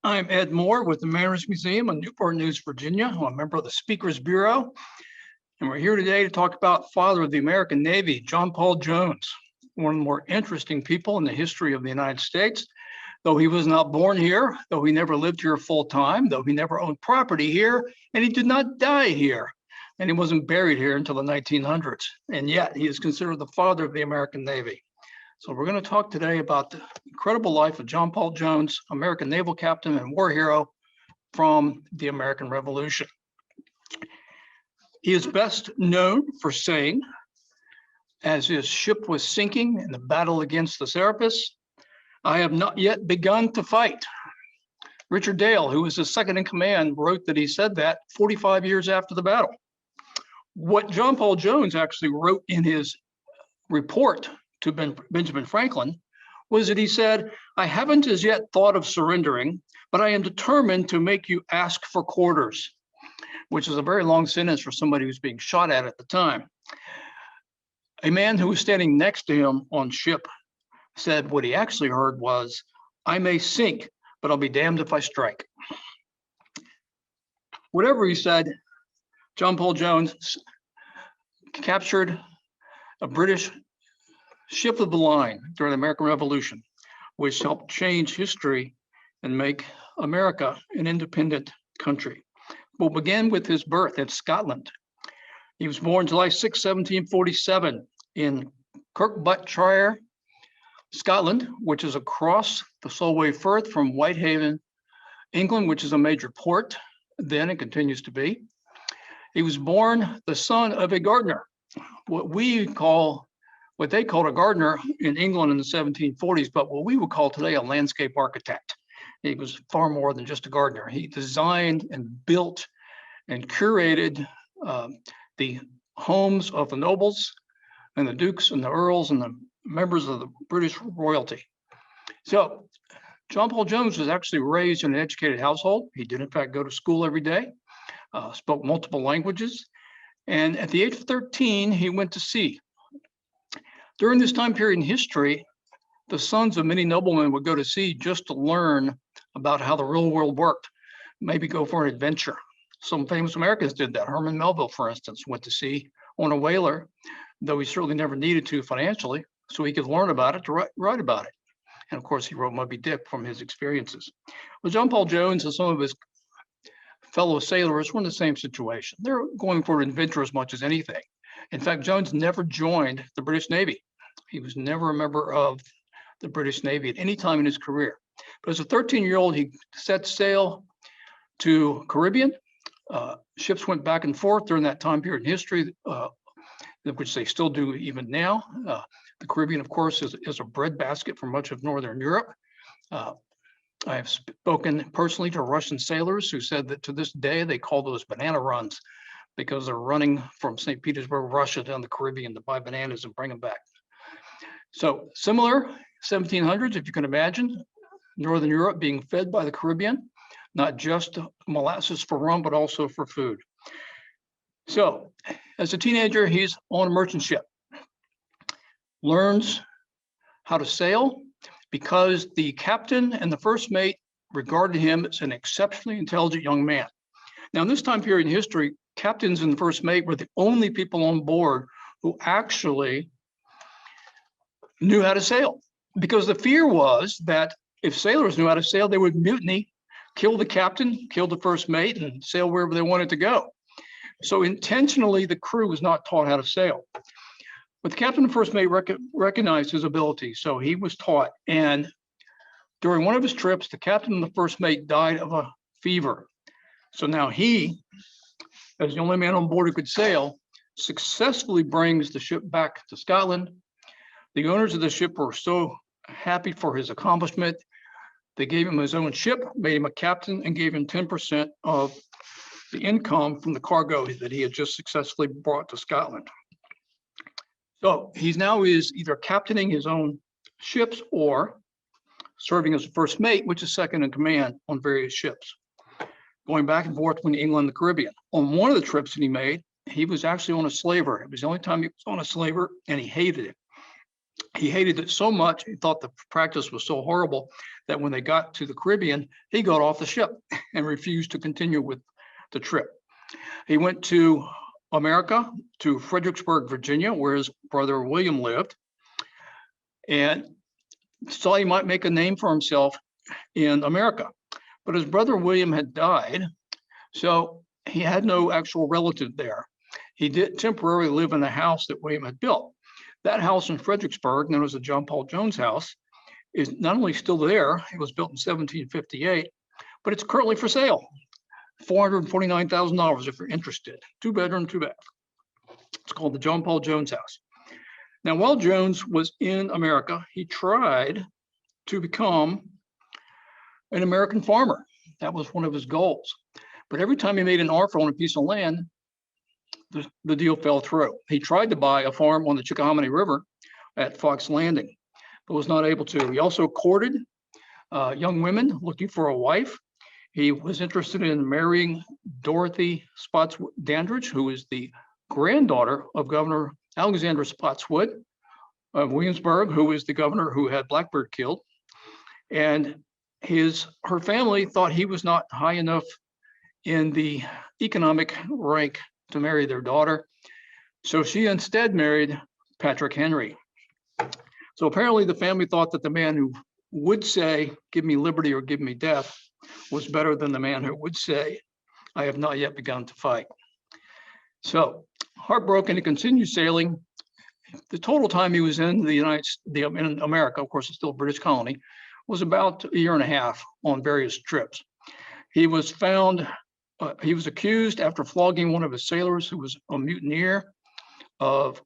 I'm Ed Moore with the Mariners Museum in Newport News, Virginia. I'm a member of the Speakers Bureau, and we're here today to talk about father of the American Navy, John Paul Jones, one of the more interesting people in the history of the United States. Though he was not born here, though he never lived here full time, though he never owned property here, and he did not die here, and he wasn't buried here until the 1900s. And yet he is considered the father of the American Navy. So we're going to talk today about the incredible life of John Paul Jones, American naval captain and war hero from the American Revolution. He is best known for saying, as his ship was sinking in the battle against the Serapis, "I have not yet begun to fight." Richard Dale, who was his second in command, wrote that he said that 45 years after the battle. What John Paul Jones actually wrote in his report to Benjamin Franklin was that he said, "I haven't as yet thought of surrendering, but I am determined to make you ask for quarters," which is a very long sentence for somebody who's being shot at the time. A man who was standing next to him on ship said what he actually heard was, "I may sink, but I'll be damned if I strike." Whatever he said, John Paul Jones captured a British ship of the line during the American Revolution, which helped change history and make America an independent country. We'll begin with his birth in Scotland. He was born July 6, 1747 in Kirkcudbright, Scotland, which is across the Solway Firth from Whitehaven, England, which is a major port then and continues to be. He was born the son of a gardener, what they called a gardener in England in the 1740s, but what we would call today a landscape architect. He was far more than just a gardener. He designed and built and curated the homes of the nobles and the dukes and the earls and the members of the British royalty. So John Paul Jones was actually raised in an educated household. He did, in fact, go to school every day, spoke multiple languages. And at the age of 13, he went to sea. During this time period in history, the sons of many noblemen would go to sea just to learn about how the real world worked, maybe go for an adventure. Some famous Americans did that. Herman Melville, for instance, went to sea on a whaler, though he certainly never needed to financially, so he could learn about it to write about it. And of course, he wrote Moby Dick from his experiences. Well, John Paul Jones and some of his fellow sailors were in the same situation. They're going for an adventure as much as anything. In fact, Jones never joined the British Navy. He was never a member of the British Navy at any time in his career. But as a 13-year-old, he set sail to Caribbean. Ships went back and forth during that time period in history, which they still do even now. The Caribbean, of course, is a breadbasket for much of Northern Europe. I have spoken personally to Russian sailors who said that to this day, they call those banana runs because they're running from St. Petersburg, Russia down the Caribbean to buy bananas and bring them back. So similar 1700s, if you can imagine, Northern Europe being fed by the Caribbean, not just molasses for rum, but also for food. So as a teenager, he's on a merchant ship, learns how to sail because the captain and the first mate regarded him as an exceptionally intelligent young man. Now, in this time period in history, captains and the first mate were the only people on board who actually knew how to sail, because the fear was that if sailors knew how to sail, they would mutiny, kill the captain, kill the first mate, and sail wherever they wanted to go. So intentionally, the crew was not taught how to sail. But the captain and first mate recognized his ability, so he was taught. And during one of his trips, the captain and the first mate died of a fever. So now he, as the only man on board who could sail, successfully brings the ship back to Scotland. The owners of the ship were so happy for his accomplishment. They gave him his own ship, made him a captain, and gave him 10% of the income from the cargo that he had just successfully brought to Scotland. So he's now either captaining his own ships or serving as a first mate, which is second in command on various ships, going back and forth between England and the Caribbean. On one of the trips that he made, he was actually on a slaver. It was the only time he was on a slaver, and he hated it. He hated it so much, he thought the practice was so horrible that when they got to the Caribbean, he got off the ship and refused to continue with the trip. He went to America, to Fredericksburg, Virginia, where his brother William lived, and thought he might make a name for himself in America. But his brother William had died, so he had no actual relative there. He did temporarily live in the house that William had built. That house in Fredericksburg, known as the John Paul Jones house, is not only still there, it was built in 1758, but it's currently for sale. $449,000 if you're interested. 2-bedroom, 2-bath. It's called the John Paul Jones house. Now, while Jones was in America, he tried to become an American farmer. That was one of his goals. But every time he made an offer on a piece of land, the deal fell through. He tried to buy a farm on the Chickahominy River at Fox Landing, but was not able to. He also courted young women looking for a wife. He was interested in marrying Dorothy Spotswood Dandridge, who is the granddaughter of Governor Alexander Spotswood of Williamsburg, who is the governor who had Blackbeard killed. And her family thought he was not high enough in the economic rank to marry their daughter. So she instead married Patrick Henry. So apparently the family thought that the man who would say, "Give me liberty or give me death," was better than the man who would say, "I have not yet begun to fight." So heartbroken, he continued sailing. The total time he was in in America, of course, it's still a British colony, was about a year and a half on various trips. He was accused after flogging one of his sailors who was a mutineer of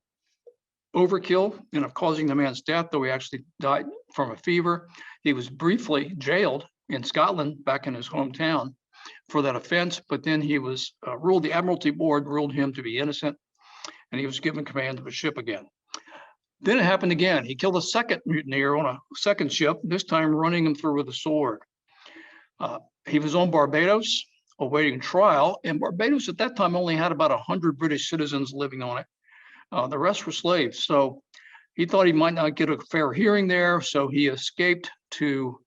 overkill and of causing the man's death, though he actually died from a fever. He was briefly jailed in Scotland, back in his hometown, for that offense, but then he was the Admiralty Board ruled him to be innocent, and he was given command of a ship again. Then it happened again. He killed a second mutineer on a second ship, this time running him through with a sword. He was on Barbados awaiting trial, and Barbados at that time only had about 100 British citizens living on it. The rest were slaves. So he thought he might not get a fair hearing there. So he escaped to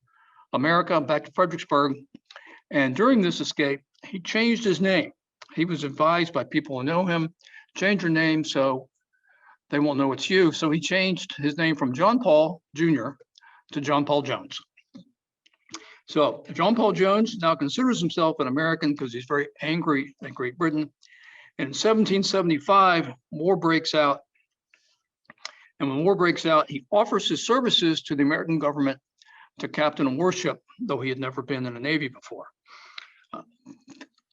America, back to Fredericksburg. And during this escape, he changed his name. He was advised by people who know him, change your name so they won't know it's you. So he changed his name from John Paul Jr. to John Paul Jones. So John Paul Jones now considers himself an American because he's very angry at Great Britain. In 1775, war breaks out. And when war breaks out, he offers his services to the American government to captain a warship, though he had never been in the Navy before.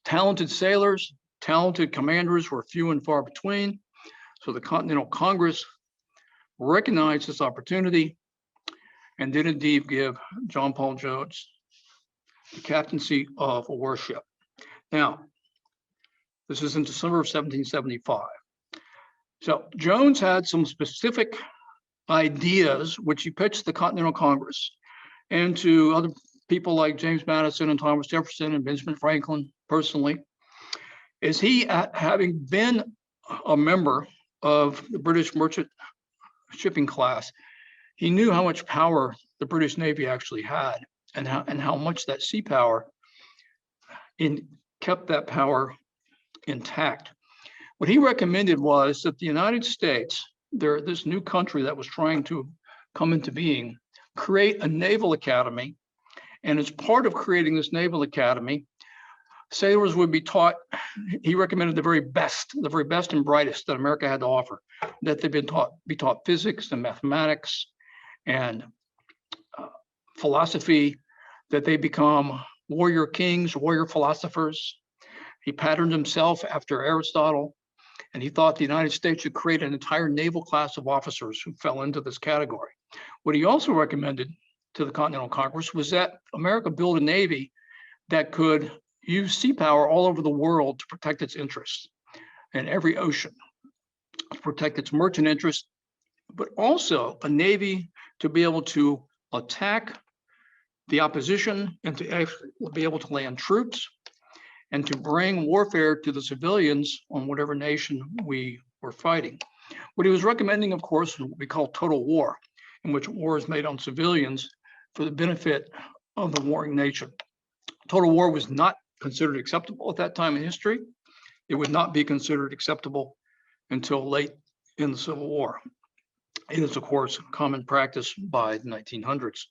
Talented sailors, talented commanders were few and far between. So the Continental Congress recognized this opportunity and did indeed give John Paul Jones the captaincy of a warship. Now, this is in December of 1775. So Jones had some specific ideas, which he pitched to the Continental Congress and to other people like James Madison and Thomas Jefferson and Benjamin Franklin personally. Is he, having been a member of the British merchant shipping class, he knew how much power the British Navy actually had and how much that sea power kept that power intact. What he recommended was that the United States, this new country that was trying to come into being, create a naval academy. And as part of creating this naval academy, sailors would be taught, he recommended the very best and brightest that America had to offer, that they be taught physics and mathematics and philosophy, that they become warrior kings, warrior philosophers. He patterned himself after Aristotle, and he thought the United States should create an entire naval class of officers who fell into this category. What he also recommended to the Continental Congress was that America build a navy that could use sea power all over the world to protect its interests in every ocean, to protect its merchant interests, but also a navy to be able to attack the opposition and to be able to land troops and to bring warfare to the civilians on whatever nation we were fighting. What he was recommending, of course, was what we call total war, in which war is made on civilians for the benefit of the warring nation. Total war was not considered acceptable at that time in history. It would not be considered acceptable until late in the Civil War. It is, of course, common practice by the 1900s.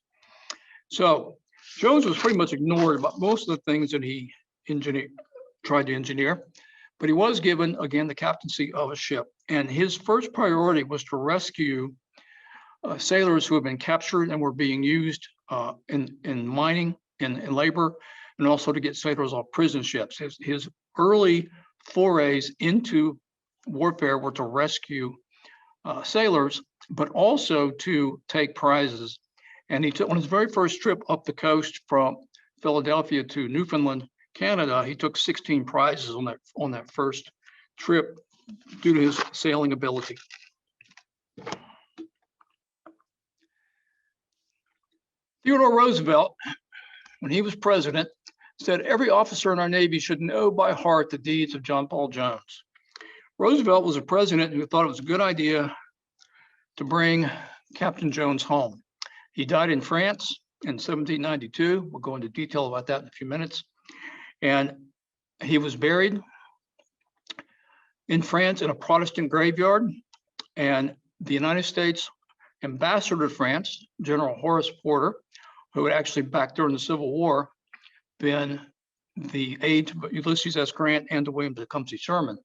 So Jones was pretty much ignored about most of the things that he tried to engineer, but he was given, again, the captaincy of a ship. And his first priority was to rescue sailors who had been captured and were being used in mining, in labor, and also to get sailors off prison ships. His early forays into warfare were to rescue sailors, but also to take prizes. And he took, on his very first trip up the coast from Philadelphia to Newfoundland, Canada, he took 16 prizes on that first trip due to his sailing ability. Theodore Roosevelt, when he was president, said every officer in our Navy should know by heart the deeds of John Paul Jones. Roosevelt was a president who thought it was a good idea to bring Captain Jones home. He died in France in 1792. We'll go into detail about that in a few minutes. And he was buried in France in a Protestant graveyard. And the United States ambassador to France, General Horace Porter, who had actually back during the Civil War been the aide to Ulysses S. Grant and to William Tecumseh Sherman.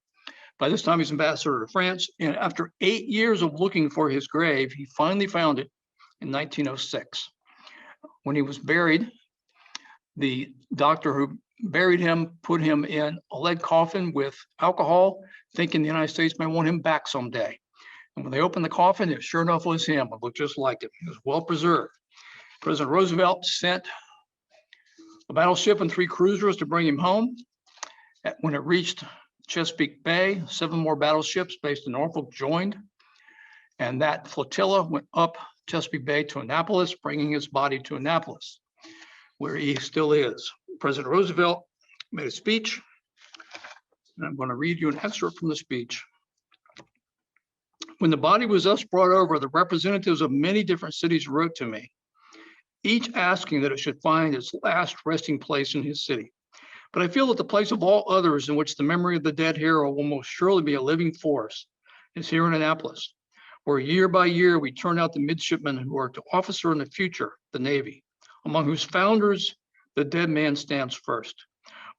By this time, he's ambassador to France. And after 8 years of looking for his grave, he finally found it in 1906. When he was buried, the doctor who buried him put him in a lead coffin with alcohol, thinking the United States may want him back someday. And when they opened the coffin, it sure enough was him. It looked just like him. He was well preserved. President Roosevelt sent a battleship and 3 cruisers to bring him home. When it reached Chesapeake Bay, 7 more battleships based in Norfolk joined, and that flotilla went up Chesapeake Bay to Annapolis, bringing his body to Annapolis, where he still is. President Roosevelt made a speech, and I'm going to read you an excerpt from the speech. When the body was thus brought over, the representatives of many different cities wrote to me, each asking that it should find its last resting place in his city. But I feel that the place of all others in which the memory of the dead hero will most surely be a living force is here in Annapolis, where year by year we turn out the midshipmen who are to officer in the future, the Navy, among whose founders the dead man stands first.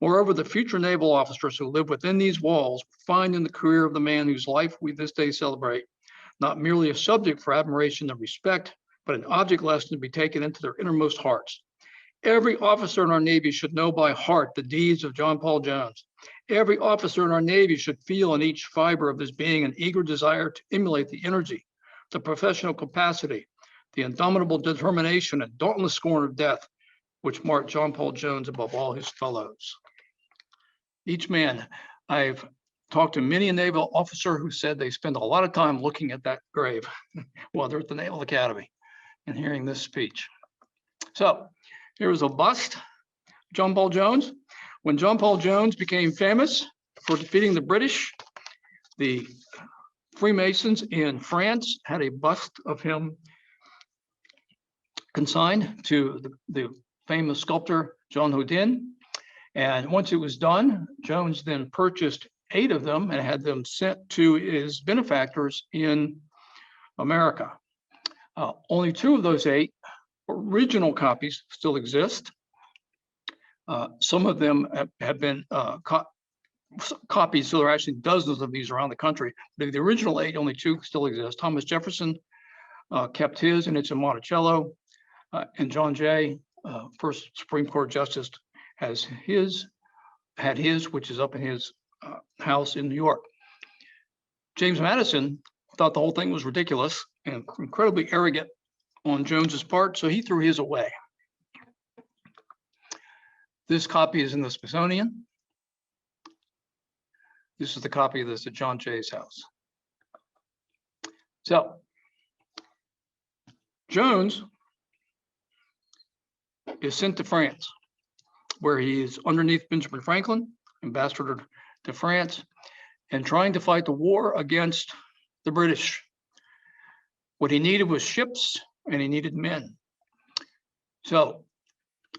Moreover, the future naval officers who live within these walls find in the career of the man whose life we this day celebrate not merely a subject for admiration and respect, but an object lesson to be taken into their innermost hearts. Every officer in our Navy should know by heart the deeds of John Paul Jones. Every officer in our Navy should feel in each fiber of his being an eager desire to emulate the energy, the professional capacity, the indomitable determination and dauntless scorn of death, which marked John Paul Jones above all his fellows. Each man, I've talked to many a naval officer who said they spend a lot of time looking at that grave while they're at the Naval Academy and hearing this speech. So here is a bust of John Paul Jones. When John Paul Jones became famous for defeating the British, the Freemasons in France had a bust of him consigned to the famous sculptor John Houdin. And once it was done, Jones then purchased 8 of them and had them sent to his benefactors in America. Only 2 of those 8 original copies still exist. Some of them have been copies, so there are actually dozens of these around the country. The original 8, only 2 still exist. Thomas Jefferson kept his, and it's in Monticello. And John Jay, first Supreme Court Justice, had his, which is up in his house in New York. James Madison thought the whole thing was ridiculous and incredibly arrogant on Jones's part, so he threw his away. This copy is in the Smithsonian. This is the copy that's at John Jay's house. So Jones is sent to France, where he is underneath Benjamin Franklin, ambassador to France, and trying to fight the war against the British. What he needed was ships and he needed men. So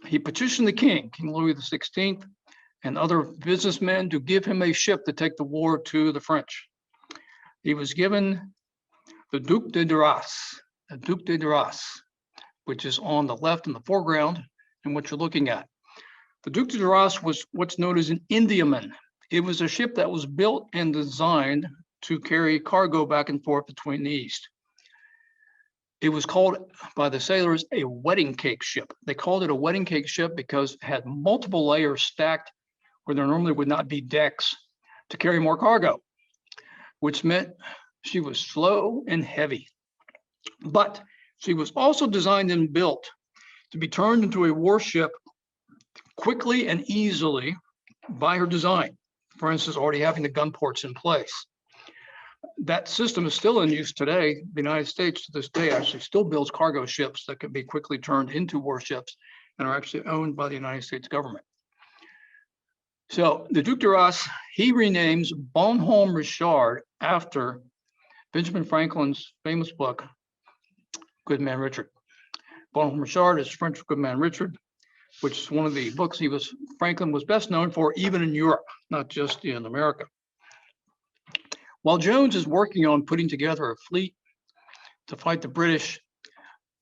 he petitioned the king, King Louis XVI, and other businessmen to give him a ship to take the war to the French. He was given the Duc de Duras, which is on the left in the foreground and what you're looking at. The Duc de Duras was what's known as an Indiaman. It was a ship that was built and designed to carry cargo back and forth between the East. It was called by the sailors a wedding cake ship. They called it a wedding cake ship because it had multiple layers stacked where there normally would not be decks to carry more cargo, which meant she was slow and heavy. But she was also designed and built to be turned into a warship quickly and easily by her design. For instance, already having the gun ports in place. That system is still in use today. The United States to this day actually still builds cargo ships that can be quickly turned into warships and are actually owned by the United States government. So the Duc de Duras, he renames Bonhomme Richard after Benjamin Franklin's famous book, Good Man Richard. Bonhomme Richard is French Good Man Richard, which is one of the books Franklin was best known for, even in Europe, not just in America. While Jones is working on putting together a fleet to fight the British,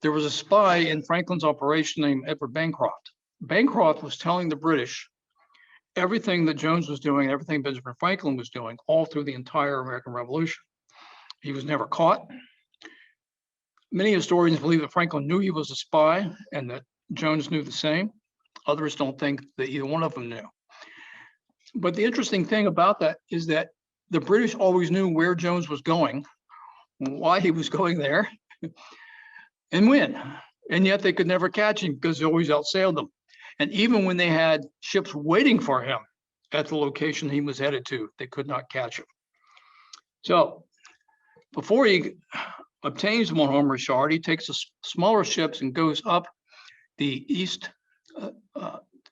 there was a spy in Franklin's operation named Edward Bancroft. Bancroft was telling the British everything that Jones was doing, everything Benjamin Franklin was doing, all through the entire American Revolution. He was never caught. Many historians believe that Franklin knew he was a spy and that Jones knew the same. Others don't think that either one of them knew. But the interesting thing about that is that the British always knew where Jones was going, why he was going there, and when. And yet they could never catch him because he always outsailed them. And even when they had ships waiting for him at the location he was headed to, they could not catch him. So before he obtains Bonhomme Richard, he takes the smaller ships and goes up the east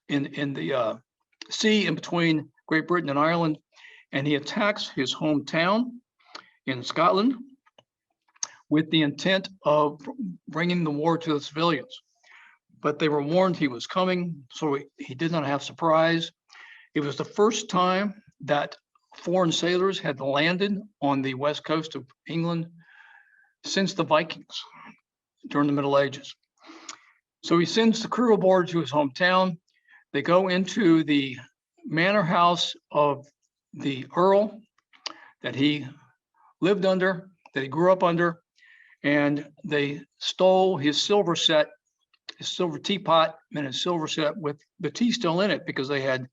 in the sea in between Great Britain and Ireland, and he attacks his hometown in Scotland with the intent of bringing the war to the civilians. But they were warned he was coming, so he did not have surprise. It was the first time that foreign sailors had landed on the west coast of England since the Vikings during the Middle Ages. So he sends the crew aboard to his hometown. They go into the manor house of the Earl that he lived under, that he grew up under, and they stole his silver set, his silver teapot and his silver set with the tea still in it because they had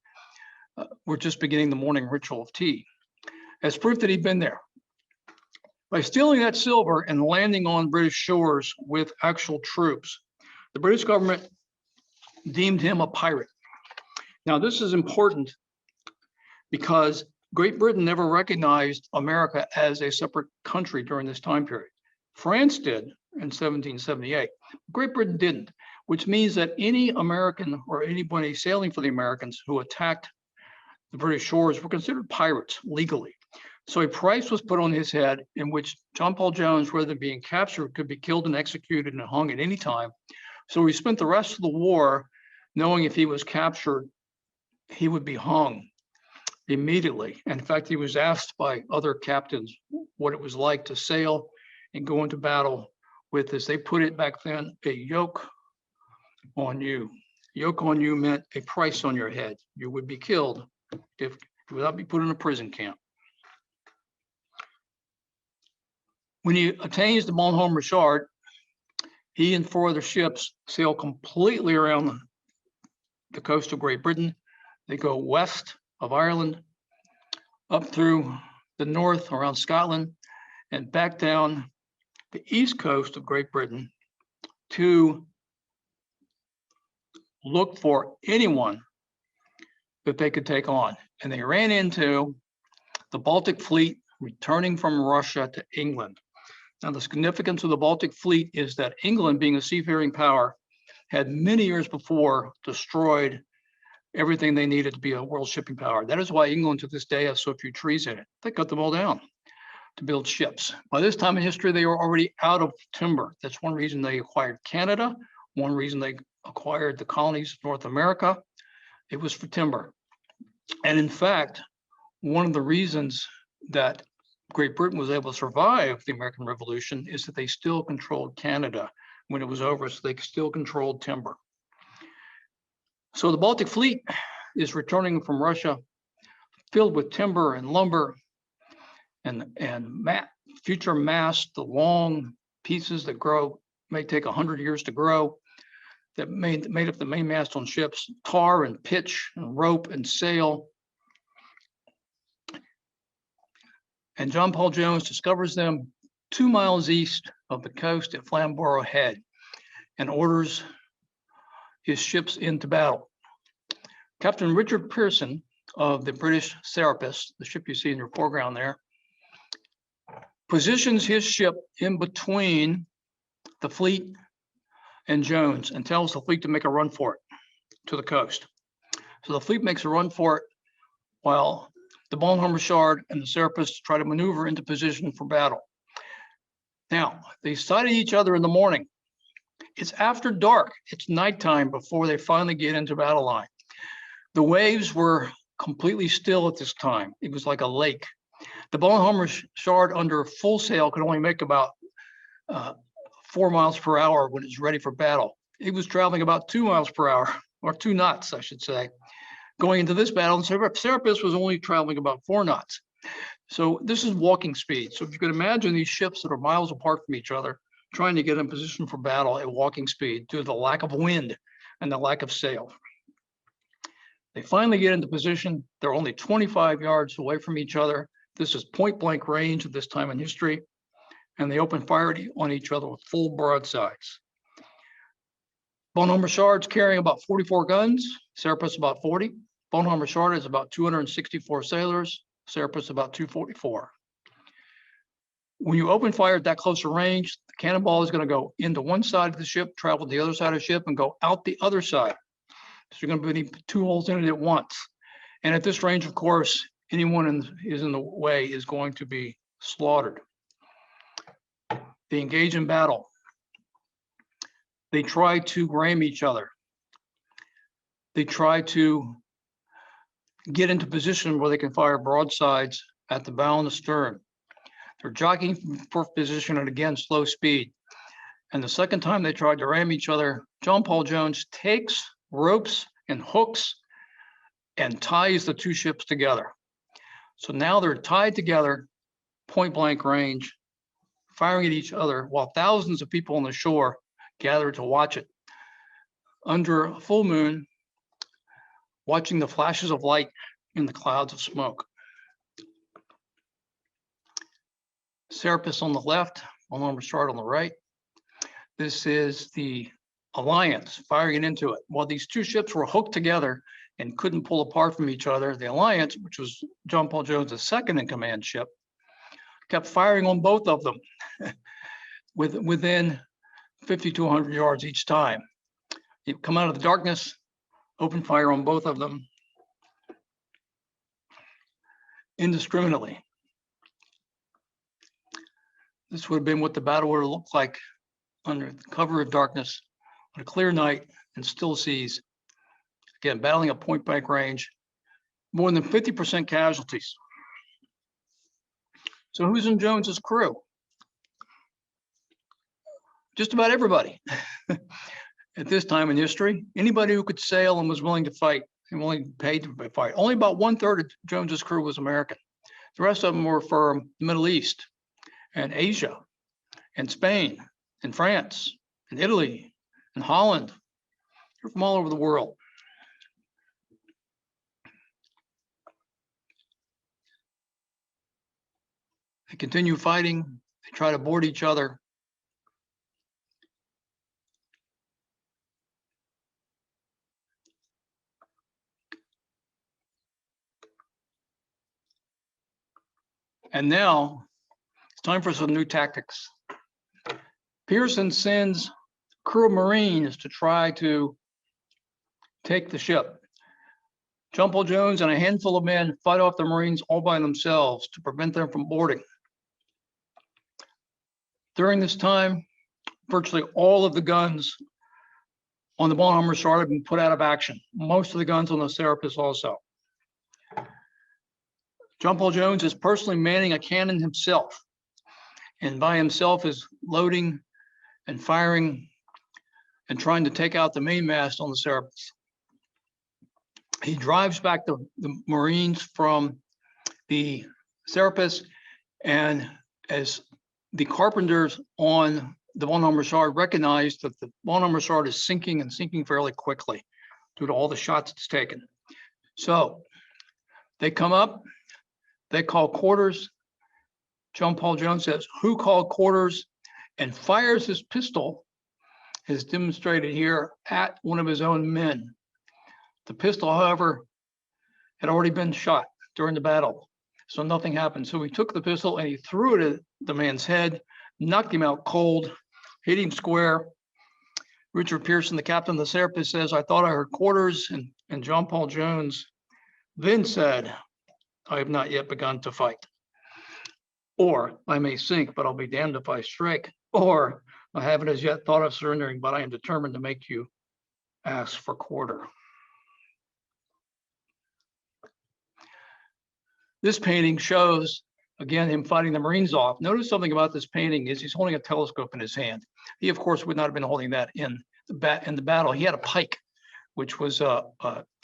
were just beginning the morning ritual of tea as proof that he'd been there. By stealing that silver and landing on British shores with actual troops, the British government deemed him a pirate. Now, this is important because Great Britain never recognized America as a separate country during this time period. France did in 1778. Great Britain didn't, which means that any American or anybody sailing for the Americans who attacked the British shores were considered pirates legally. So a price was put on his head in which John Paul Jones, rather than being captured, could be killed and executed and hung at any time. So he spent the rest of the war knowing if he was captured, he would be hung immediately. And in fact, he was asked by other captains what it was like to sail and go into battle with, as they put it back then, a yoke on you. Yoke on you meant a price on your head. You would be killed if you would not be put in a prison camp. When he attains the Bonhomme Richard, he and 4 other ships sail completely around the coast of Great Britain. They go west of Ireland, up through the north around Scotland, and back down the east coast of Great Britain to look for anyone that they could take on. And they ran into the Baltic Fleet returning from Russia to England. Now, the significance of the Baltic Fleet is that England, being a seafaring power, had many years before destroyed everything they needed to be a world shipping power. That is why England to this day has so few trees in it. They cut them all down. to build ships. By this time in history, they were already out of timber. That's one reason they acquired Canada, one reason they acquired the colonies of North America. It was for timber. And in fact, one of the reasons that Great Britain was able to survive the American Revolution is that they still controlled Canada when it was over, so they still controlled timber. So the Baltic Fleet is returning from Russia filled with timber and lumber and future masts, the long pieces that grow, may take 100 years to grow, that made up the main mast on ships, tar and pitch and rope and sail. And John Paul Jones discovers them 2 miles east of the coast at Flamborough Head and orders his ships into battle. Captain Richard Pearson of the British Serapis, the ship you see in your foreground there, positions his ship in between the fleet and Jones and tells the fleet to make a run for it to the coast. So the fleet makes a run for it while the Bonhomme-Richard and the Serapis try to maneuver into position for battle. Now, they sighted each other in the morning. It's after dark. It's nighttime before they finally get into battle line. The waves were completely still at this time. It was like a lake. The Bonhomme-Richard under full sail could only make about 4 miles per hour when it's ready for battle. It was traveling about 2 miles per hour, or 2 knots, I should say. Going into this battle, the Serapis was only traveling about 4 knots. So this is walking speed. So if you could imagine these ships that are miles apart from each other, trying to get in position for battle at walking speed due to the lack of wind and the lack of sail. They finally get into position. They're only 25 yards away from each other. This is point blank range at this time in history. And they open fire on each other with full broadsides. Bonhomme-Richard's carrying about 44 guns, Serapis about 40. Bonhomme-Richard is about 264 sailors, Serapis about 244. When you open fire at that closer range, the cannonball is going to go into one side of the ship, travel to the other side of the ship, and go out the other side. So you're going to be 2 holes in it at once. And at this range, of course, anyone is in the way is going to be slaughtered. They engage in battle. They try to ram each other. They try to get into position where they can fire broadsides at the bow and the stern. They're jockeying for position at, again, slow speed. And the second time they tried to ram each other, John Paul Jones takes ropes and hooks and ties the 2 ships together. So now they're tied together, point blank range, firing at each other while thousands of people on the shore gather to watch it. Under a full moon, watching the flashes of light in the clouds of smoke. Serapis on the left, Bonhomme-Richard on the right. This is the Alliance firing into it. While these 2 ships were hooked together and couldn't pull apart from each other, the Alliance, which was John Paul Jones' second in command ship, kept firing on both of them within 50 to 100 yards each time. You come out of the darkness, open fire on both of them indiscriminately. This would have been what the battle would have looked like under the cover of darkness on a clear night and still seas. Again, battling at point blank range, more than 50% casualties. So who's in Jones's crew? Just about everybody. At this time in history, anybody who could sail and was willing to fight and willing to pay to fight. Only about 1/3 of Jones's crew was American. The rest of them were from the Middle East and Asia and Spain and France and Italy and Holland. They're from all over the world. They continue fighting. They try to board each other. And now it's time for some new tactics. Pearson sends crew of Marines to try to take the ship. John Paul Jones and a handful of men fight off the Marines all by themselves to prevent them from boarding. During this time, virtually all of the guns on the Bonhomme Richard had been put out of action. Most of the guns on the Serapis also. John Paul Jones is personally manning a cannon himself, and by himself is loading and firing and trying to take out the mainmast on the Serapis. He drives back the Marines from the Serapis, and as the carpenters on the Bonhomme Richard recognize that the Bonhomme Richard is sinking and sinking fairly quickly due to all the shots it's taken. So they come up, they call quarters. John Paul Jones says, "Who called quarters?" and fires his pistol, as demonstrated here, at one of his own men. The pistol, however, had already been shot during the battle, so nothing happened. So he took the pistol and he threw it at the man's head, knocked him out cold, hit him square. Richard Pearson, the captain of the Serapis, says, "I thought I heard quarters," and John Paul Jones then said, "I have not yet begun to fight. Or I may sink, but I'll be damned if I strike. Or I haven't as yet thought of surrendering, but I am determined to make you ask for quarter." This painting shows, again, him fighting the Marines off. Notice something about this painting is he's holding a telescope in his hand. He, of course, would not have been holding that in the battle. He had a pike, which was a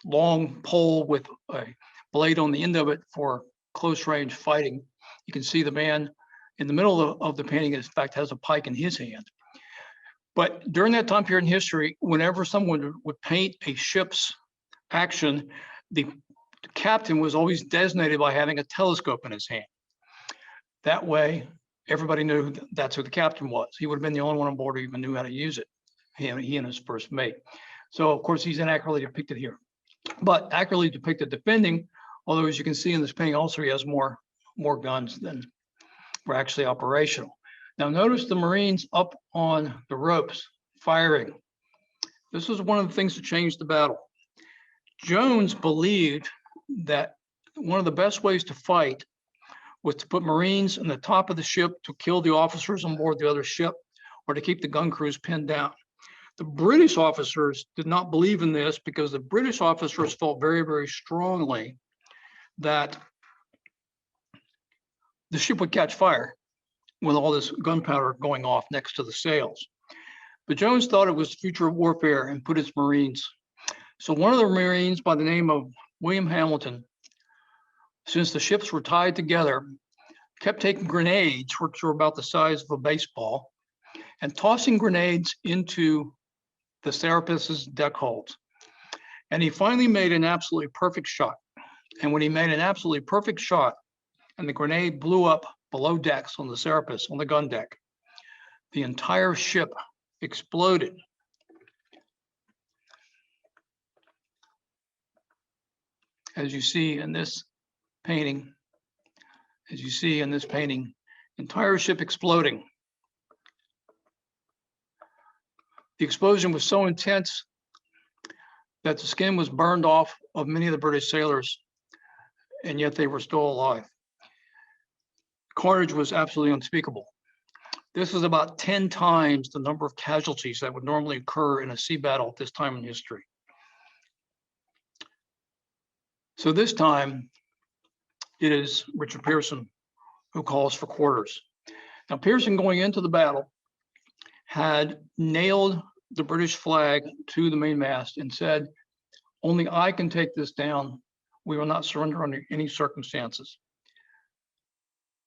long pole with a blade on the end of it for close range fighting. You can see the man in the middle of the painting, in fact, has a pike in his hand. But during that time period in history, whenever someone would paint a ship's action, the captain was always designated by having a telescope in his hand. That way, everybody knew that's who the captain was. He would have been the only one on board who even knew how to use it, he and his first mate. So, of course, he's inaccurately depicted here, but accurately depicted defending, although, as you can see in this painting, also he has more guns than were actually operational. Now, notice the Marines up on the ropes firing. This was one of the things that changed the battle. Jones believed that one of the best ways to fight was to put Marines on the top of the ship to kill the officers on board the other ship, or to keep the gun crews pinned down. The British officers did not believe in this, because the British officers felt very, very strongly that the ship would catch fire with all this gunpowder going off next to the sails. But Jones thought it was future warfare and put his Marines. So one of the Marines, by the name of William Hamilton, since the ships were tied together, kept taking grenades, which were about the size of a baseball, and tossing grenades into the Serapis's deck holds. And he finally made an absolutely perfect shot. And when he made an absolutely perfect shot, and the grenade blew up below decks on the Serapis, on the gun deck, the entire ship exploded. As you see in this painting, entire ship exploding. The explosion was so intense that the skin was burned off of many of the British sailors, and yet they were still alive. Carnage was absolutely unspeakable. This was about 10 times the number of casualties that would normally occur in a sea battle at this time in history. So this time, it is Richard Pearson who calls for quarters. Now, Pearson, going into the battle, had nailed the British flag to the mainmast and said, "Only I can take this down. We will not surrender under any circumstances."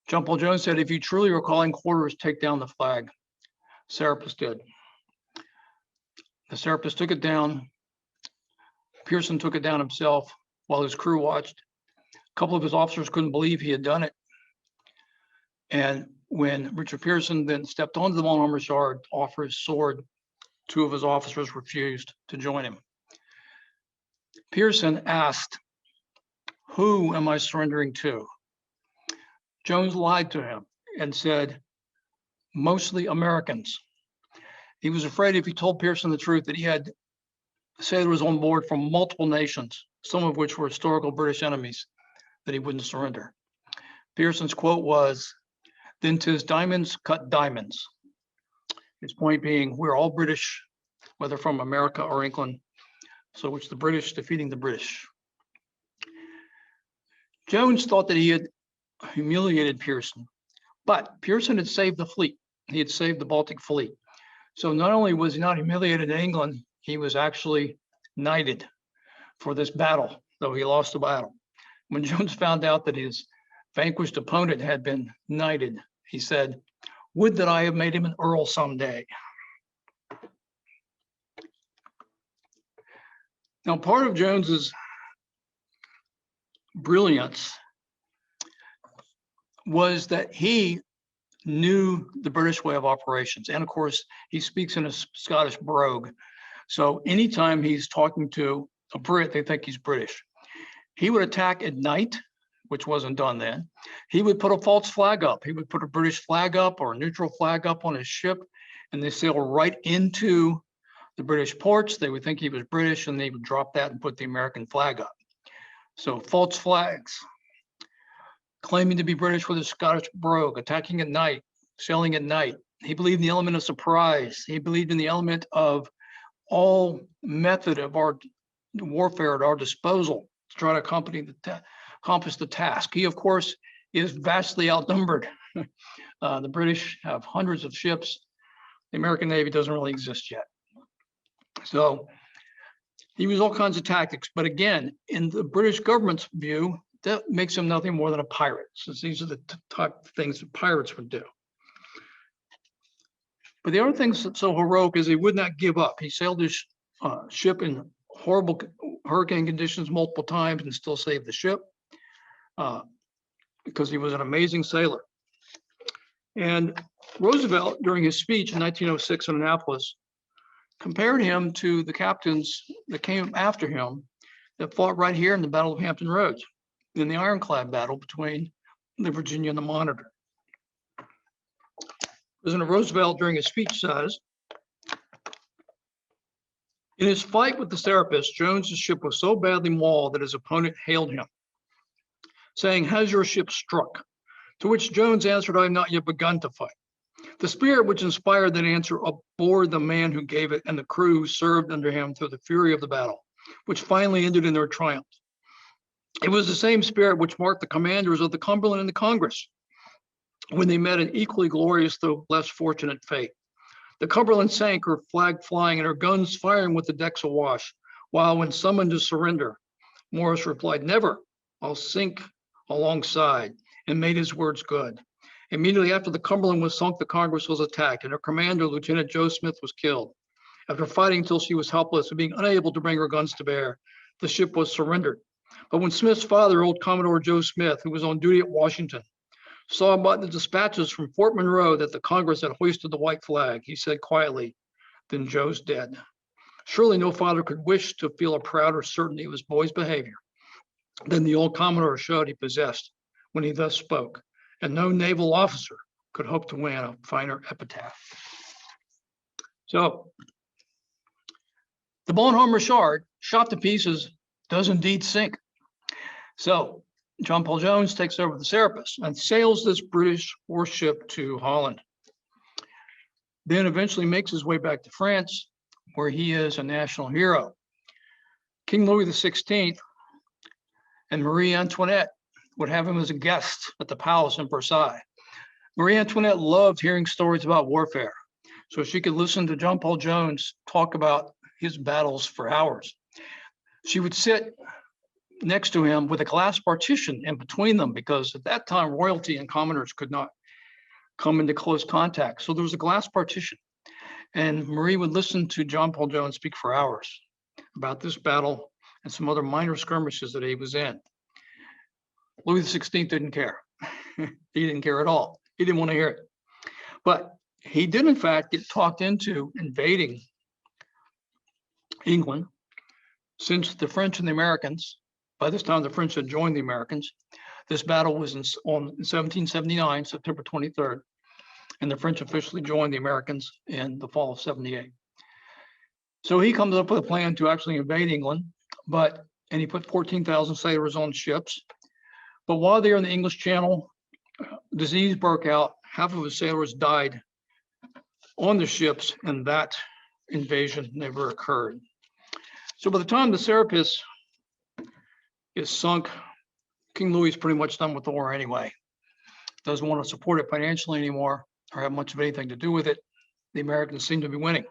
John Paul Jones said, "If you truly are calling quarters, take down the flag." Serapis did. The Serapis took it down. Pearson took it down himself while his crew watched. A couple of his officers couldn't believe he had done it. And when Richard Pearson then stepped onto the Bonhomme Richard to offer his sword, two of his officers refused to join him. Pearson asked, "Who am I surrendering to?" Jones lied to him and said, "Mostly Americans." He was afraid if he told Pearson the truth that he had sailors on board from multiple nations, some of which were historical British enemies, that he wouldn't surrender. Pearson's quote was, "Then 'tis diamonds cut diamonds." His point being, we're all British, whether from America or England. So it's the British defeating the British. Jones thought that he had humiliated Pearson, but Pearson had saved the fleet. He had saved the Baltic Fleet. So not only was he not humiliated in England, he was actually knighted for this battle, though he lost the battle. When Jones found out that his vanquished opponent had been knighted, he said, "Would that I have made him an earl someday." Now, part of Jones's brilliance was that he knew the British way of operations. And of course, he speaks in a Scottish brogue. So anytime he's talking to a Brit, they think he's British. He would attack at night, which wasn't done then. He would put a false flag up. He would put a British flag up or a neutral flag up on his ship, and they sail right into the British ports. They would think he was British, and they would drop that and put the American flag up. So false flags, claiming to be British with a Scottish brogue, attacking at night, sailing at night. He believed in the element of surprise. He believed in the element of all method of our warfare at our disposal to try to accomplish the task. He, of course, is vastly outnumbered. The British have hundreds of ships. The American Navy doesn't really exist yet. So he used all kinds of tactics. But again, in the British government's view, that makes him nothing more than a pirate, since these are the type of things that pirates would do. But the other thing that's so heroic is he would not give up. He sailed his ship in horrible hurricane conditions multiple times and still saved the ship because he was an amazing sailor. And Roosevelt, during his speech in 1906 in Annapolis, compared him to the captains that came after him that fought right here in the Battle of Hampton Roads, in the ironclad battle between the Virginia and the Monitor. President Roosevelt, during his speech, says, "In his fight with the Serapis, Jones's ship was so badly mauled that his opponent hailed him, saying, 'Has your ship struck?' To which Jones answered, 'I have not yet begun to fight.' The spirit which inspired that answer abhorred the man who gave it and the crew who served under him through the fury of the battle, which finally ended in their triumph. It was the same spirit which marked the commanders of the Cumberland and the Congress when they met an equally glorious though less fortunate fate. The Cumberland sank, her flag flying and her guns firing with the decks awash, while when summoned to surrender, Morris replied, 'Never, I'll sink alongside,' and made his words good. Immediately after the Cumberland was sunk, the Congress was attacked, and her commander, Lieutenant Joe Smith, was killed. After fighting until she was helpless and being unable to bring her guns to bear, the ship was surrendered. But when Smith's father, old Commodore Joe Smith, who was on duty at Washington, saw by the dispatches from Fort Monroe that the Congress had hoisted the white flag, he said quietly, 'Then Joe's dead.' Surely no father could wish to feel a prouder certainty of his boy's behavior than the old Commodore showed he possessed when he thus spoke, and no naval officer could hope to win a finer epitaph." So, the Bonhomme Richard, shot to pieces, does indeed sink. So, John Paul Jones takes over the Serapis and sails this British warship to Holland. Then eventually makes his way back to France, where he is a national hero. King Louis XVI and Marie Antoinette would have him as a guest at the palace in Versailles. Marie Antoinette loved hearing stories about warfare, so she could listen to John Paul Jones talk about his battles for hours. She would sit next to him with a glass partition in between them, because at that time royalty and commoners could not come into close contact. So there was a glass partition, and Marie would listen to John Paul Jones speak for hours about this battle and some other minor skirmishes that he was in. Louis XVI didn't care. He didn't care at all. He didn't want to hear it. But he did, in fact, get talked into invading England, since the French and the Americans, by this time the French had joined the Americans. This battle was in 1779, September 23rd, and the French officially joined the Americans in the fall of 78. So he comes up with a plan to actually invade England, and he put 14,000 sailors on ships. But while they're in the English Channel, disease broke out. Half of his sailors died on the ships, and that invasion never occurred. So by the time the Serapis is sunk, King Louis is pretty much done with the war anyway. Doesn't want to support it financially anymore or have much of anything to do with it. The Americans seem to be winning.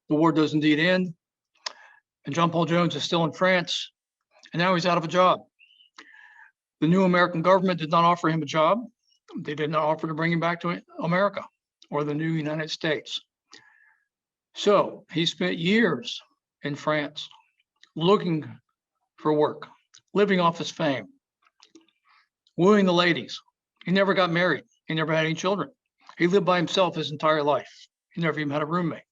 The war does indeed end, and John Paul Jones is still in France, and now he's out of a job. The new American government did not offer him a job. They did not offer to bring him back to America or the new United States. So he spent years in France looking for work, living off his fame, wooing the ladies. He never got married. He never had any children. He lived by himself his entire life. He never even had a roommate.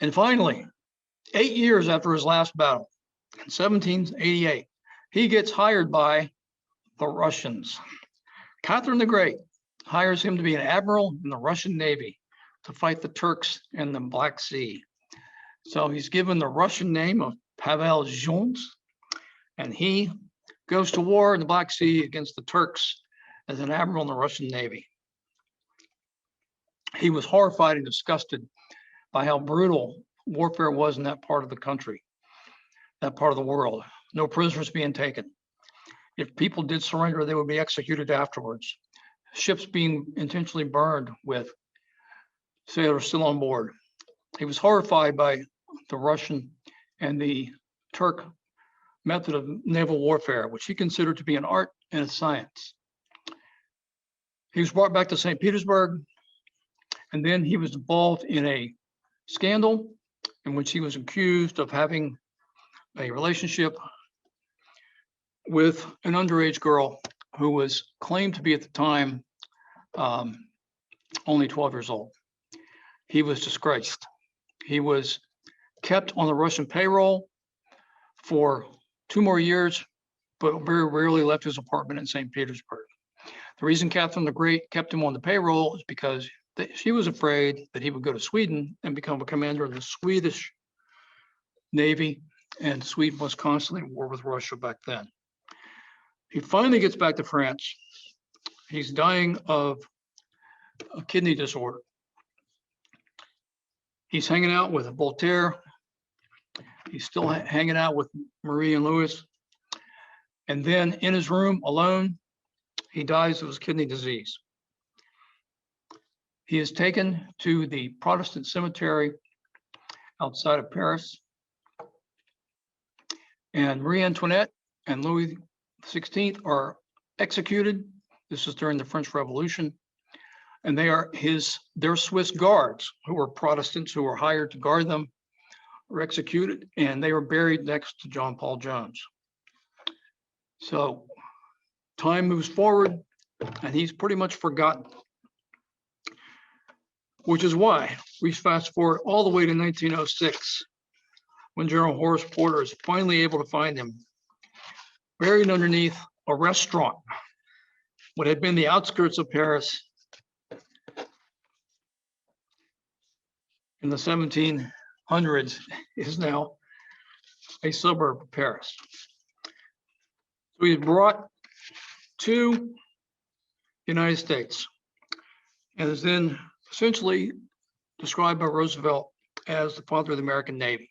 And finally, 8 years after his last battle, in 1788, he gets hired by the Russians. Catherine the Great hires him to be an admiral in the Russian Navy to fight the Turks in the Black Sea. So he's given the Russian name of Pavel Jones, and he goes to war in the Black Sea against the Turks as an admiral in the Russian Navy. He was horrified and disgusted by how brutal warfare was in that part of the country, that part of the world. No prisoners being taken. If people did surrender, they would be executed afterwards. Ships being intentionally burned with sailors still on board. He was horrified by the Russian and the Turk method of naval warfare, which he considered to be an art and a science. He was brought back to St. Petersburg, and then he was involved in a scandal in which he was accused of having a relationship with an underage girl who was claimed to be at the time only 12 years old. He was disgraced. He was kept on the Russian payroll for 2 more years, but very rarely left his apartment in St. Petersburg. The reason Catherine the Great kept him on the payroll is because she was afraid that he would go to Sweden and become a commander of the Swedish Navy, and Sweden was constantly at war with Russia back then. He finally gets back to France. He's dying of a kidney disorder. He's hanging out with Voltaire. He's still hanging out with Marie and Louis. And then in his room alone, he dies of his kidney disease. He is taken to the Protestant cemetery outside of Paris. And Marie Antoinette and Louis XVI are executed. This is during the French Revolution. And they are their Swiss guards, who were Protestants who were hired to guard them, were executed, and they were buried next to John Paul Jones. So time moves forward, and he's pretty much forgotten, which is why we fast forward all the way to 1906, when General Horace Porter is finally able to find him buried underneath a restaurant, what had been the outskirts of Paris in the 1700s is now a suburb of Paris. So he's brought to the United States and is then essentially described by Roosevelt as the father of the American Navy.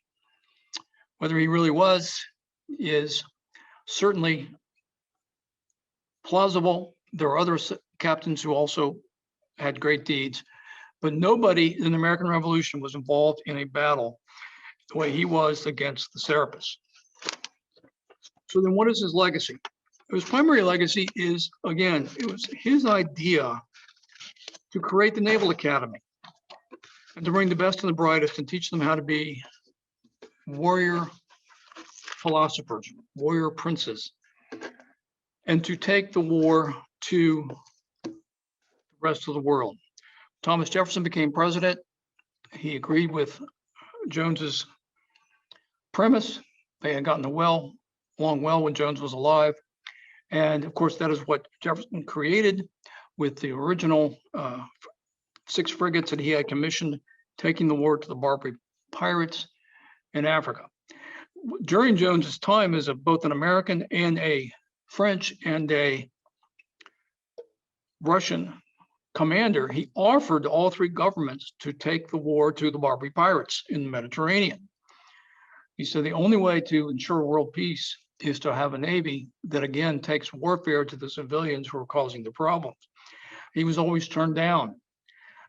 Whether he really was is certainly plausible. There are other captains who also had great deeds, but nobody in the American Revolution was involved in a battle the way he was against the Serapis. So then what is his legacy? His primary legacy is, again, it was his idea to create the Naval Academy and to bring the best and the brightest and teach them how to be warrior philosophers, warrior princes, and to take the war to the rest of the world. Thomas Jefferson became president. He agreed with Jones's premise. They had gotten along well when Jones was alive. And of course, that is what Jefferson created with the original 6 frigates that he had commissioned, taking the war to the Barbary pirates in Africa. During Jones's time as both an American and a French and a Russian commander, he offered all three governments to take the war to the Barbary pirates in the Mediterranean. He said the only way to ensure world peace is to have a navy that again takes warfare to the civilians who are causing the problems. He was always turned down.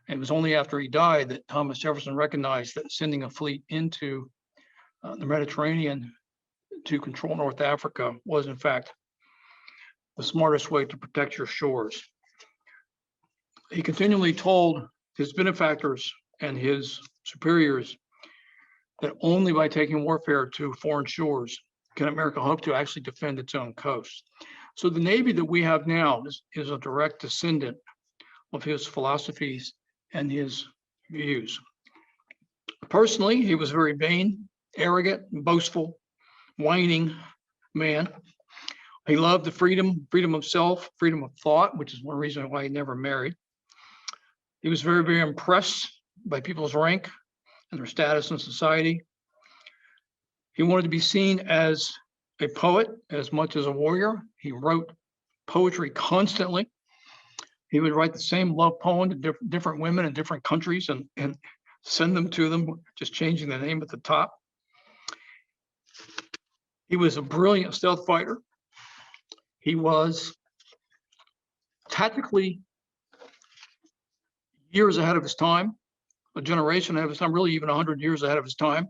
It was only after he died that Thomas Jefferson recognized that sending a fleet into the Mediterranean to control North Africa was in fact the smartest way to protect your shores. He continually told his benefactors and his superiors that only by taking warfare to foreign shores can America hope to actually defend its own coast. So the Navy that we have now is a direct descendant of his philosophies and his views. Personally, he was very vain, arrogant, boastful, whining man. He loved the freedom of self, freedom of thought, which is one reason why he never married. He was very, very impressed by people's rank and their status in society. He wanted to be seen as a poet as much as a warrior. He wrote poetry constantly. He would write the same love poem to different women in different countries and send them to them, just changing the name at the top. He was a brilliant stealth fighter. He was tactically years ahead of his time, a generation ahead of his time, really even 100 years ahead of his time,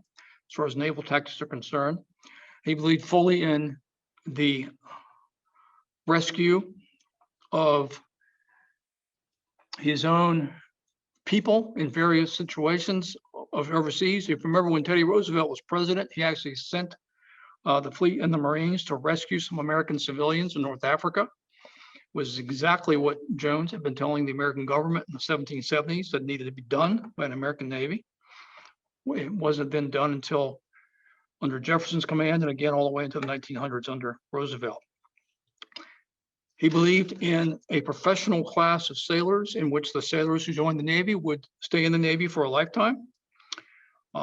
as far as naval tactics are concerned. He believed fully in the rescue of his own people in various situations of overseas. If you remember when Teddy Roosevelt was president, he actually sent the fleet and the Marines to rescue some American civilians in North Africa. Was exactly what Jones had been telling the American government in the 1770s that needed to be done by an American Navy. It wasn't then done until under Jefferson's command and again all the way into the 1900s under Roosevelt. He believed in a professional class of sailors in which the sailors who joined the Navy would stay in the Navy for a lifetime.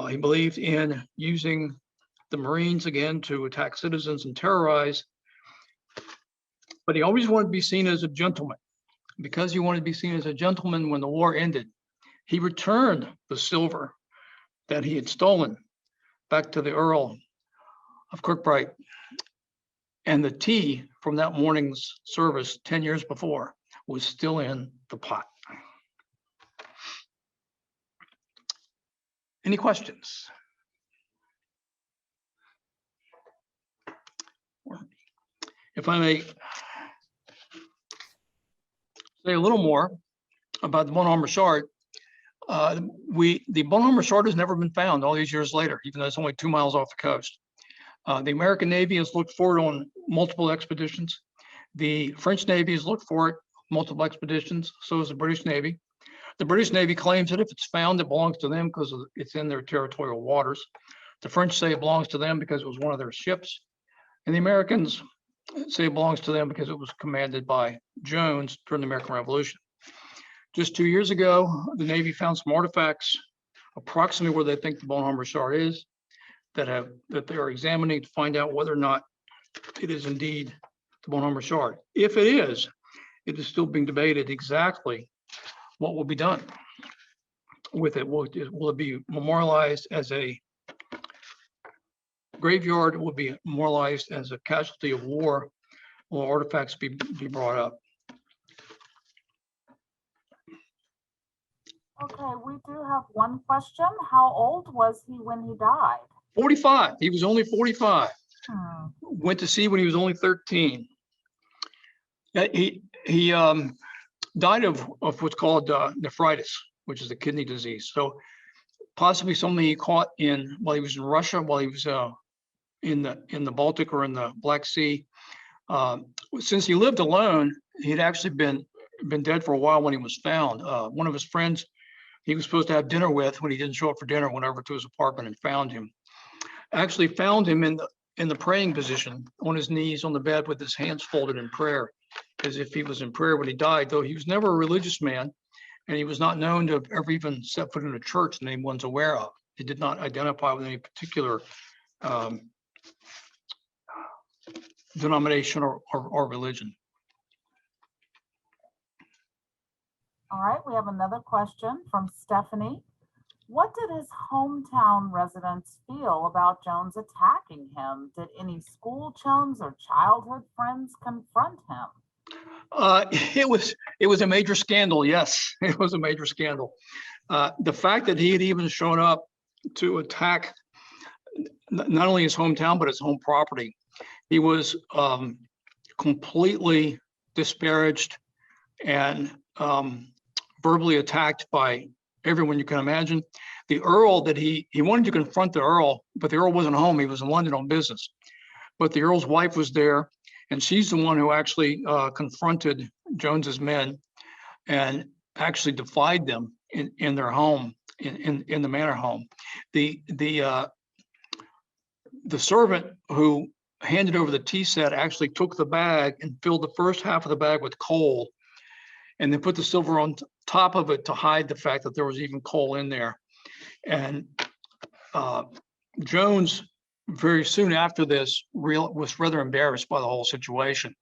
He believed in using the Marines again to attack citizens and terrorize. But he always wanted to be seen as a gentleman. Because he wanted to be seen as a gentleman when the war ended, he returned the silver that he had stolen back to the Earl of Kirkbride. And the tea from that morning's service 10 years before was still in the pot. Any questions? If I may say a little more about the Bonhomme Richard, the Bonhomme Richard has never been found all these years later, even though it's only 2 miles off the coast. The American Navy has looked for it on multiple expeditions. The French Navy has looked for it, multiple expeditions, so has the British Navy. The British Navy claims that if it's found, it belongs to them because it's in their territorial waters. The French say it belongs to them because it was one of their ships. And the Americans say it belongs to them because it was commanded by Jones during the American Revolution. Just 2 years ago, the Navy found some artifacts approximately where they think the Bonhomme Richard is that they are examining to find out whether or not it is indeed the Bonhomme Richard. If it is still being debated exactly what will be done with it. Will it be memorialized as a graveyard? Will it be memorialized as a casualty of war? Will artifacts be brought up? Okay, we do have one question. How old was he when he died? 45. He was only 45. Went to sea when he was only 13. He died of what's called nephritis, which is a kidney disease. So possibly something he caught while he was in Russia, while he was in the Baltic or in the Black Sea. Since he lived alone, he'd actually been dead for a while when he was found. One of his friends he was supposed to have dinner with, when he didn't show up for dinner, went over to his apartment and found him. Actually found him in the praying position, on his knees on the bed with his hands folded in prayer, as if he was in prayer when he died, though he was never a religious man, and he was not known to have ever even set foot in a church that anyone's aware of. He did not identify with any particular denomination or religion. All right, we have another question from Stephanie. What did his hometown residents feel about Jones attacking him? Did any school chums or childhood friends confront him? It was a major scandal. Yes, it was a major scandal. The fact that he had even shown up to attack not only his hometown but his home property, he was completely disparaged and verbally attacked by everyone you can imagine. The Earl that he wanted to confront the Earl, but the Earl wasn't home. He was in London on business. But the Earl's wife was there, and she's the one who actually confronted Jones's men and actually defied them in their home, in the manor home. The servant who handed over the tea set actually took the bag and filled the first half of the bag with coal, and then put the silver on top of it to hide the fact that there was even coal in there. And Jones, very soon after this, was rather embarrassed by the whole situation.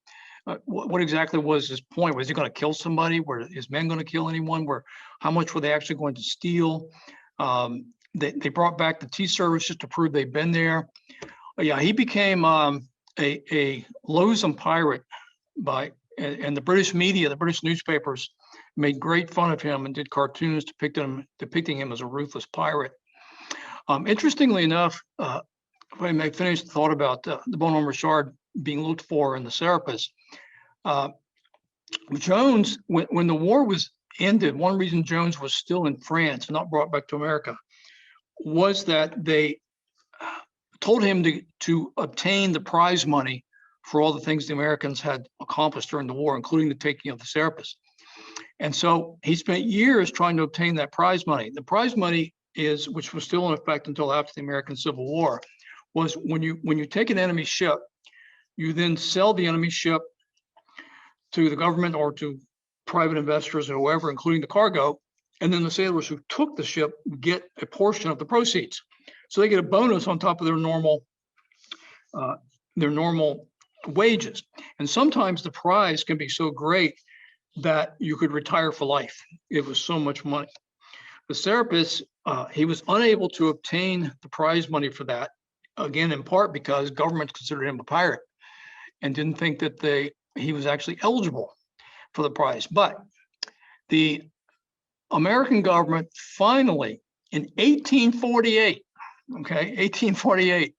What exactly was his point? Was he going to kill somebody? Were his men going to kill anyone? How much were they actually going to steal? They brought back the tea service just to prove they'd been there. Yeah, he became a loathsome pirate and the British media, the British newspapers made great fun of him and did cartoons depicting him as a ruthless pirate. Interestingly enough, if I may finish the thought about the Bonhomme Richard being looked for in the Serapis, Jones, when the war was ended, one reason Jones was still in France and not brought back to America was that they told him to obtain the prize money for all the things the Americans had accomplished during the war, including the taking of the Serapis. And so he spent years trying to obtain that prize money. The prize money which was still in effect until after the American Civil War, was when you take an enemy ship, you then sell the enemy ship to the government or to private investors or whoever, including the cargo, and then the sailors who took the ship get a portion of the proceeds. So they get a bonus on top of their normal wages. And sometimes the prize can be so great that you could retire for life. It was so much money. The Serapis, he was unable to obtain the prize money for that, again, in part because government considered him a pirate and didn't think that he was actually eligible for the prize. But the American government finally, in 1848, 1848,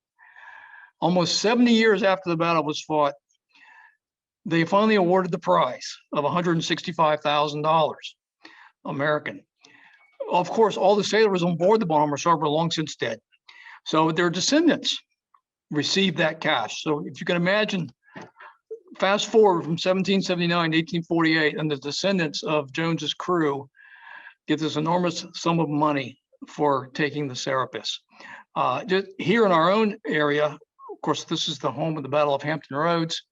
almost 70 years after the battle was fought, they finally awarded the prize of $165,000 American. Of course, all the sailors on board the Bonhomme Richard were long since dead. So their descendants received that cash. So if you can imagine, fast forward from 1779 to 1848, and the descendants of Jones's crew get this enormous sum of money for taking the Serapis. Just here in our own area, of course, this is the home of the Battle of Hampton Roads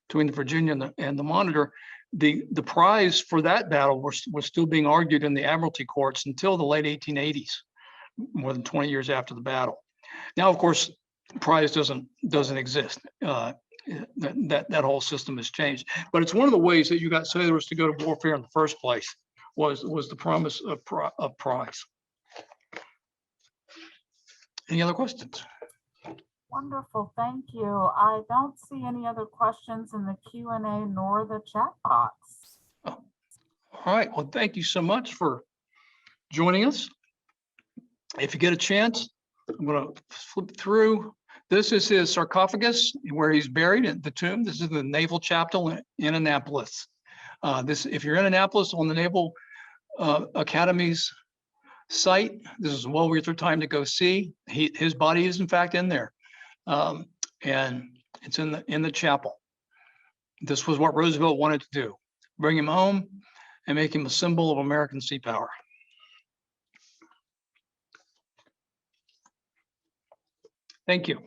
between the Virginia and the Monitor. The prize for that battle was still being argued in the Admiralty courts until the late 1880s, more than 20 years after the battle. Now, of course, prize doesn't exist. That whole system has changed. But it's one of the ways that you got sailors to go to warfare in the first place was the promise of prize. Any other questions? Wonderful, thank you. I don't see any other questions in the Q&A nor the chat box. Oh, all right, well, thank you so much for joining us. If you get a chance, I'm going to flip through. This is his sarcophagus where he's buried in the tomb. This is the Naval Chapel in Annapolis. If you're in Annapolis on the Naval Academy's site, this is well worth your time to go see. His body is in fact in there. And it's in the chapel. This was what Roosevelt wanted to do: bring him home and make him a symbol of American sea power. Thank you.